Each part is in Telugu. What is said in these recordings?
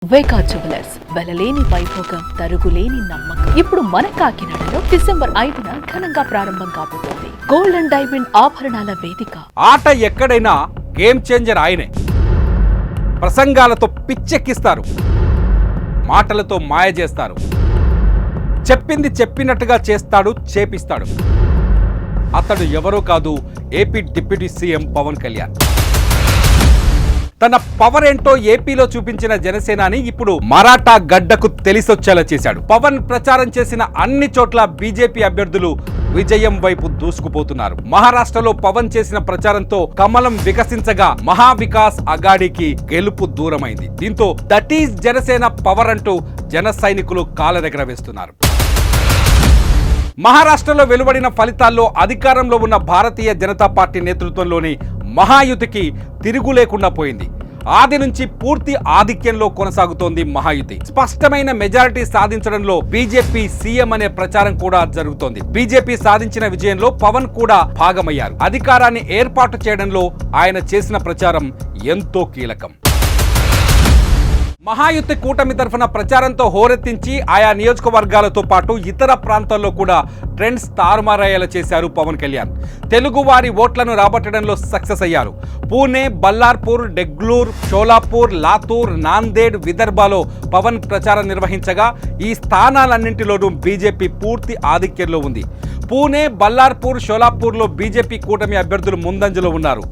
వేకా జ్యువెలర్స్ వెలలేని వైభోగం తరుగులేని నమ్మకం. ఇప్పుడు మన కాకినాడలో డిసెంబర్ 5న ఘనంగా ప్రారంభం కాబోతోంది గోల్డ్ అండ్ డైమండ్ ఆభరణాల వేదిక. ఆట ఎక్కడైనా గేమ్ చేంజర్ ఆయనే. ప్రసంగాలతో పిచ్చెక్కిస్తారు, మాటలతో మాయ చేస్తారు, చెప్పింది చెప్పినట్టుగా చేస్తాడు, చేపిస్తాడు. అతడు ఎవరో కాదు, AP deputy CM Pawan Kalyan. తన పవర్ ఏంటో ఏపీలో చూపించిన జనసేనాని ఇప్పుడు మరాఠా గడ్డకు తెలిసొచ్చేలా చేశాడు. పవన్ ప్రచారం చేసిన అన్ని చోట్ల బీజేపీ అభ్యర్థులు విజయం వైపు దూసుకుపోతున్నారు. మహారాష్ట్రలో పవన్ చేసిన ప్రచారంతో కమలం వికసించగా మహావికాస్ అఘాడీకి గెలుపు దూరమైంది. దీంతో దట్ ఈజ్ జనసేన పవర్ అంటూ జన సైనికులు కాలరెగరవేస్తున్నారు. మహారాష్ట్రలో వెలువడిన ఫలితాల్లో అధికారంలో ఉన్న భారతీయ జనతా పార్టీ నేతృత్వంలోని మహాయుతికి తిరుగు లేకుండా పోయింది. ఆది నుంచి పూర్తి ఆధిక్యంలో కొనసాగుతోంది మహాయుతి. స్పష్టమైన మెజారిటీ సాధించడంలో బీజేపీ సీఎం అనే ప్రచారం కూడా జరుగుతోంది. బీజేపీ సాధించిన విజయంలో పవన్ కూడా భాగమయ్యారు. అధికారాన్ని ఏర్పాటు చేయడంలో ఆయన చేసిన ప్రచారం ఎంతో కీలకం. మహాయుతి కూటమి తరఫున ప్రచారంతో హోరెత్తించి ఆయా నియోజకవర్గాలతో పాటు ఇతర ప్రాంతాల్లో కూడా ట్రెండ్స్ తారుమారయ్యేలా చేశారు పవన్ కళ్యాణ్. తెలుగు వారి ఓట్లను రాబట్టడంలో సక్సెస్ అయ్యారు. పూణే, బల్లార్పూర్, డెగ్లూర్, షోలాపూర్, లాతూర్, నాందేడ్, విదర్భలో పవన్ ప్రచారం నిర్వహించగా ఈ స్థానాలన్నింటిలోనూ బీజేపీ పూర్తి ఆధిక్యంలో ఉంది. పూణే, బల్లార్పూర్, షోలాపూర్లో బీజేపీ కూటమి అభ్యర్థులు ముందంజలో ఉన్నారు.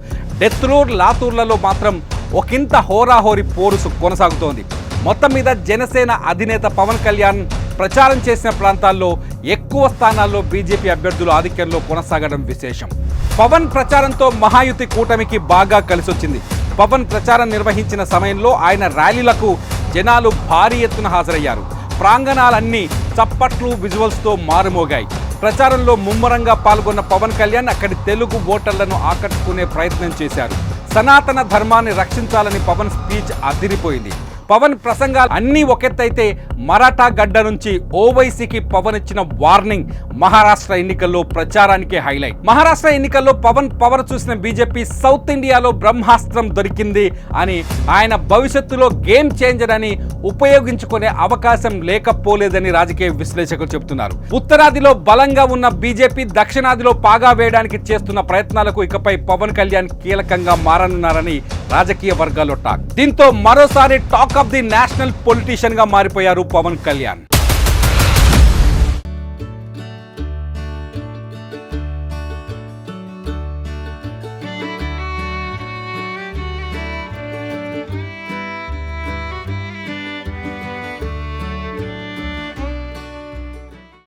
డెత్లూర్, లాతూర్లలో మాత్రం ఒకంత హోరాహోరీ పోరుసు కొనసాగుతోంది. మొత్తం మీద జనసేన అధినేత పవన్ కళ్యాణ్ ప్రచారం చేసిన ప్రాంతాల్లో ఎక్కువ స్థానాల్లో బీజేపీ అభ్యర్థులు ఆధిక్యంలో కొనసాగడం విశేషం. పవన్ ప్రచారంతో మహాయుతి కూటమికి బాగా కలిసొచ్చింది. పవన్ ప్రచారం నిర్వహించిన సమయంలో ఆయన ర్యాలీలకు జనాలు భారీ ఎత్తున హాజరయ్యారు. ప్రాంగణాలన్నీ చప్పట్లు, విజువల్స్తో మారుమోగాయి. ప్రచారంలో ముమ్మరంగా పాల్గొన్న పవన్ కళ్యాణ్ అక్కడి తెలుగు ఓటర్లను ఆకట్టుకునే ప్రయత్నం చేశారు. సనాతన ధర్మాన్ని రక్షించాలని పవన్ స్పీచ్ అదిరిపోయింది. పవన్ ప్రసంగాలు అన్నీ ఒకెత్తైతే మరాఠా గడ్డ నుంచి ఓవైసీకి పవన్ ఇచ్చిన వార్నింగ్ మహారాష్ట్ర ఎన్నికల్లో ప్రచారానికే హైలైట్. మహారాష్ట్ర ఎన్నికల్లో పవన్ పవర్ చూసిన బీజేపీ సౌత్ ఇండియాలో బ్రహ్మాస్త్రం దొరికింది అని, ఆయన భవిష్యత్తులో గేమ్ చేంజర్ అని ఉపయోగించుకునే అవకాశం లేకపోలేదని రాజకీయ విశ్లేషకులు చెబుతున్నారు. ఉత్తరాదిలో బలంగా ఉన్న బీజేపీ దక్షిణాదిలో పాగా వేయడానికి చేస్తున్న ప్రయత్నాలకు ఇకపై పవన్ కళ్యాణ్ కీలకంగా మారనున్నారని రాజకీయ వర్గాల్లో టాక్. దీంతో మరోసారి talk of the national politician గా మారిపోయారు పవన్ కళ్యాణ్.